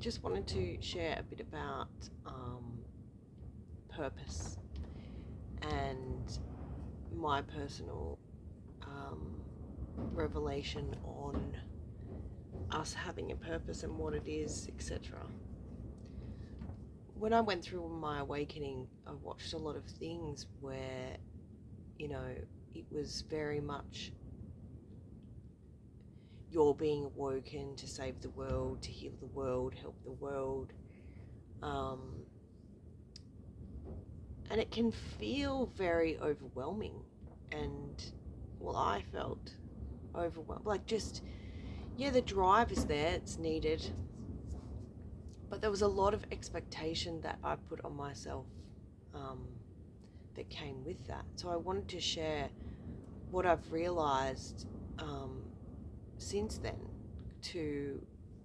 just wanted to share a bit about purpose and my personal revelation on us having a purpose and what it is, etc. When I went through my awakening, I watched a lot of things where, it was very much you're being awoken to save the world, to heal the world, help the world. And it can feel very overwhelming. And, well, I felt overwhelmed. Like, just, the drive is there, it's needed. But there was a lot of expectation that I put on myself that came with that. So I wanted to share what I've realized since then to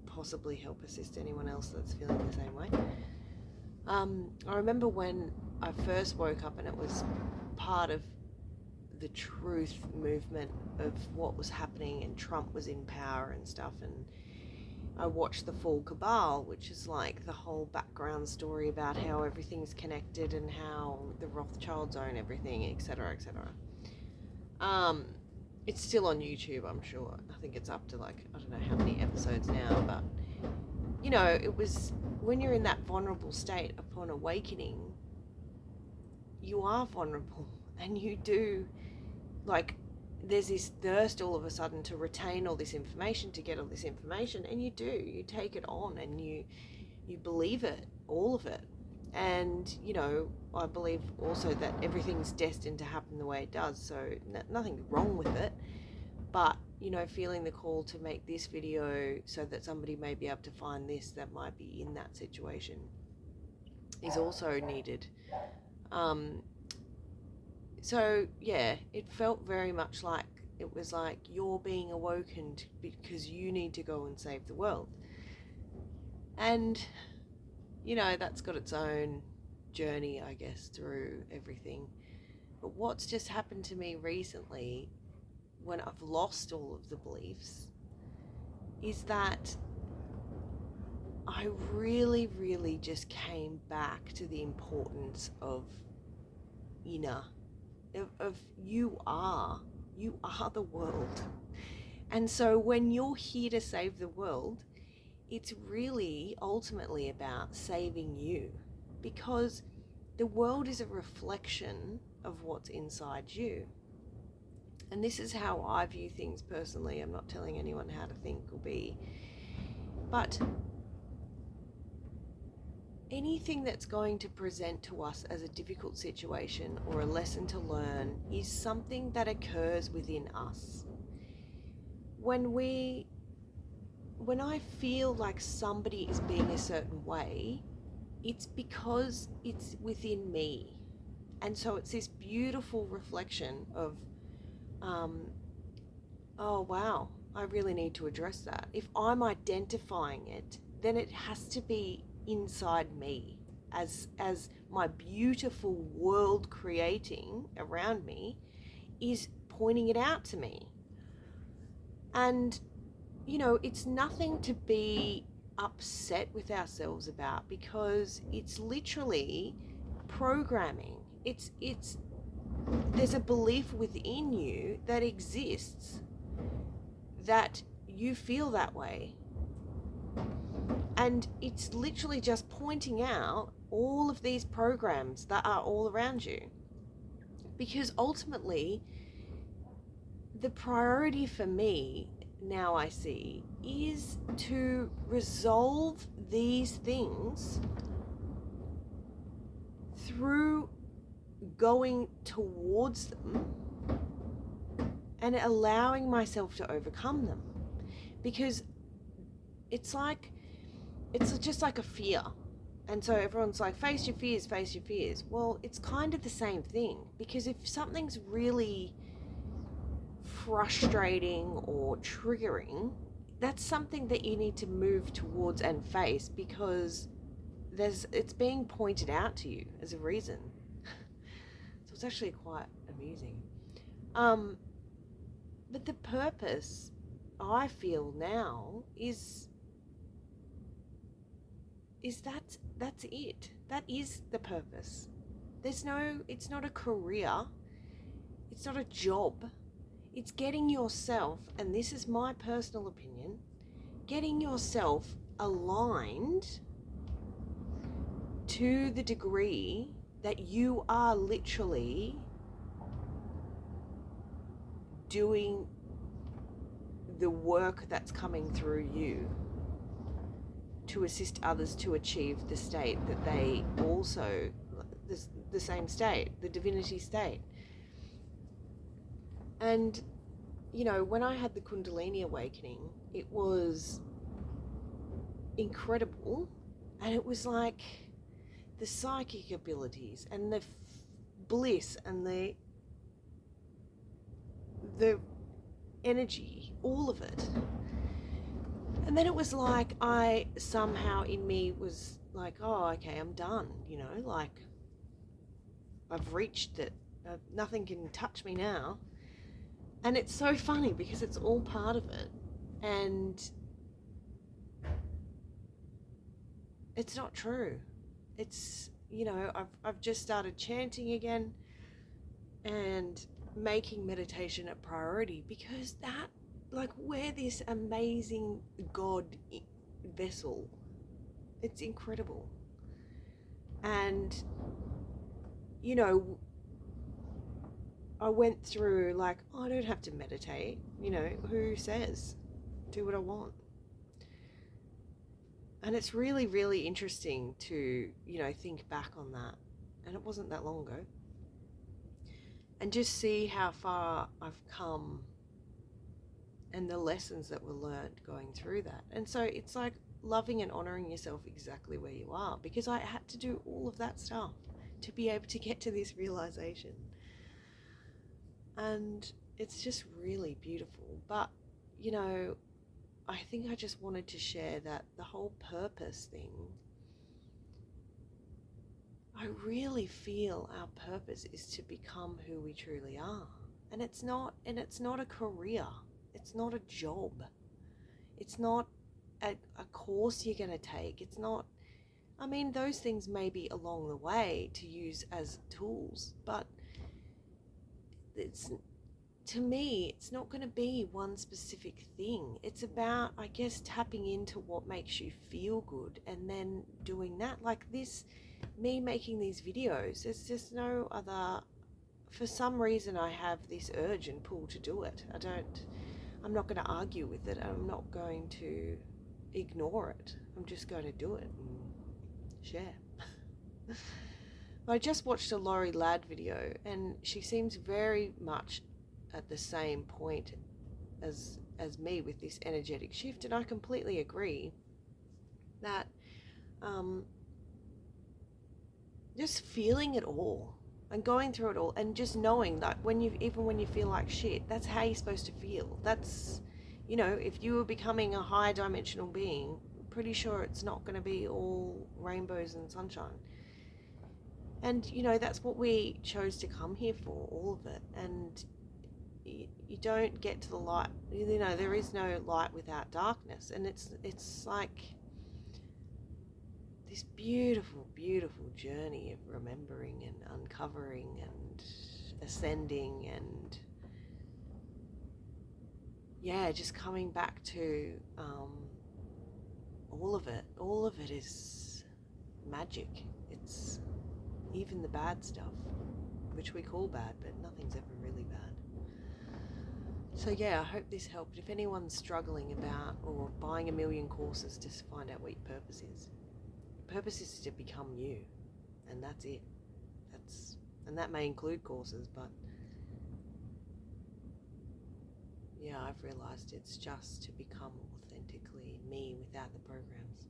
possibly help assist anyone else that's feeling the same way. I remember when I first woke up, and it was part of the truth movement of what was happening, and Trump was in power and stuff, and I watched The Fall Cabal, which is like the whole background story about how everything's connected and how the Rothschilds own everything, etc., etc. It's still on YouTube, I'm sure. I think it's up to I don't know how many episodes now, but it was when you're in that vulnerable state upon awakening, you are vulnerable, and you do, there's this thirst all of a sudden to retain all this information, to get all this information, and you take it on, and you believe it, all of it. And, I believe also that everything's destined to happen the way it does, so nothing wrong with it. But, feeling the call to make this video so that somebody may be able to find this that might be in that situation is also needed. So, it felt very much like it was like you're being awoken because you need to go and save the world. And, that's got its own journey, I guess, through everything. But what's just happened to me recently, when I've lost all of the beliefs, is that I really, really just came back to the importance of inner, of you are the world. And so when you're here to save the world, it's really ultimately about saving you, because the world is a reflection of what's inside you. And this is how I view things personally. I'm not telling anyone how to think or be. But anything that's going to present to us as a difficult situation or a lesson to learn is something that occurs within us. When I feel like somebody is being a certain way, it's because it's within me. And so it's this beautiful reflection of, oh wow, I really need to address that. If I'm identifying it, then it has to be inside me, as my beautiful world creating around me is pointing it out to me. And it's nothing to be upset with ourselves about, because it's literally programming. There's a belief within you that exists that you feel that way. And it's literally just pointing out all of these programs that are all around you. Because ultimately, the priority for me, now I see, is to resolve these things through going towards them and allowing myself to overcome them. Because it's just like a fear. And so everyone's like, face your fears, face your fears. Well, it's kind of the same thing, because if something's really frustrating or triggering, that's something that you need to move towards and face, because it's being pointed out to you as a reason. So it's actually quite amusing. But the purpose, I feel now, is is that's it. That is the purpose. It's not a career, it's not a job. It's getting yourself, and this is my personal opinion, getting yourself aligned to the degree that you are literally doing the work that's coming through you to assist others to achieve the state that they also, the same state, the divinity state. And, you know, when I had the Kundalini awakening, it was incredible. And it was like the psychic abilities and the bliss and the energy, all of it. And then it was like I somehow in me was like, oh, okay, I'm done, you know, like I've reached it. Nothing can touch me now. And it's so funny because it's all part of it. And it's not true. It's, you know, I've just started chanting again and making meditation a priority, because that, like, we're this amazing God vessel. It's incredible. And, you know, I went through like, oh, I don't have to meditate. You know, who says? Do what I want. And it's really, really interesting to, you know, think back on that. And it wasn't that long ago. And just see how far I've come and the lessons that were learned going through that. And so it's like loving and honoring yourself exactly where you are, because I had to do all of that stuff to be able to get to this realization. And it's just really beautiful. But, you know, I think I just wanted to share that the whole purpose thing, I really feel our purpose is to become who we truly are. And it's not a career. It's not a job. It's not a course you're going to take. It's not, I mean, those things may be along the way to use as tools, but it's, to me, it's not going to be one specific thing. It's about, I guess, tapping into what makes you feel good and then doing that. Like this, me making these videos, there's just no other, for some reason I have this urge and pull to do it. I'm not going to argue with it. I'm not going to ignore it. I'm just going to do it and share. I just watched a Laurie Ladd video, and she seems very much at the same point as me with this energetic shift, and I completely agree that just feeling it all and going through it all, and just knowing that even when you feel like shit, that's how you're supposed to feel. That's, you know, if you were becoming a higher dimensional being, pretty sure it's not going to be all rainbows and sunshine. And, you know, that's what we chose to come here for, all of it. And you don't get to the light, you know, there is no light without darkness. And it's like this beautiful, beautiful journey of remembering and uncovering and ascending, and yeah, just coming back to all of it. All of it is magic. It's even the bad stuff, which we call bad, but nothing's ever really bad. So yeah, I hope this helped. If anyone's struggling about or buying a million courses to find out what your purpose is, purpose is to become you, and that's it. And that may include courses, but yeah, I've realized it's just to become authentically me without the programs.